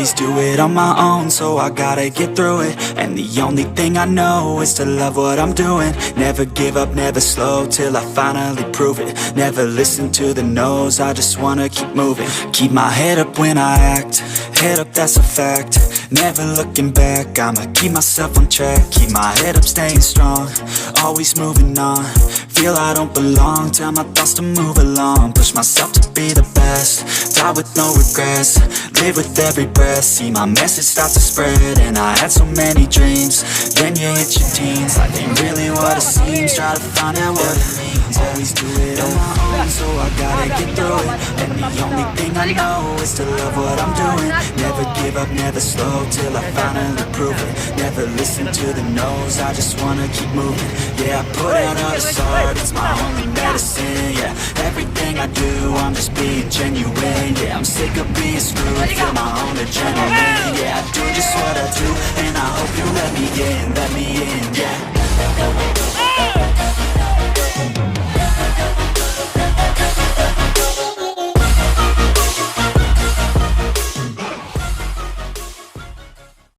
always do it on my own, so I gotta get through it. And the only thing I know is to love what I'm doing. Never give up, never slow, till I finally prove it. Never listen to the no's, I just wanna keep moving. Keep my head up when I act, head up, that's a fact. Never looking back, I'ma keep myself on track. Keep my head up, staying strong, always moving on. Feel I don't belong, tell my thoughts to move along. Push myself to be the best, die with no regrets. Live with every breath, see my message start to spread. And I had so many dreams, then you hit your teens. Life ain't really what it seems, try to find out what it means. Always do it on my own, so I gotta get through it. And the only thing I know is to love what I'm doing. Never give up, never slow, till I finally prove it. Never listen to the no's, I just wanna keep moving. Yeah, I put out all this art, it's my only medicine. Yeah, everything I do, I'm just being genuine. Yeah, I'm sick of being screwed, feel my own adrenaline. Yeah, I do just what I do, and I hope you let me in, yeah.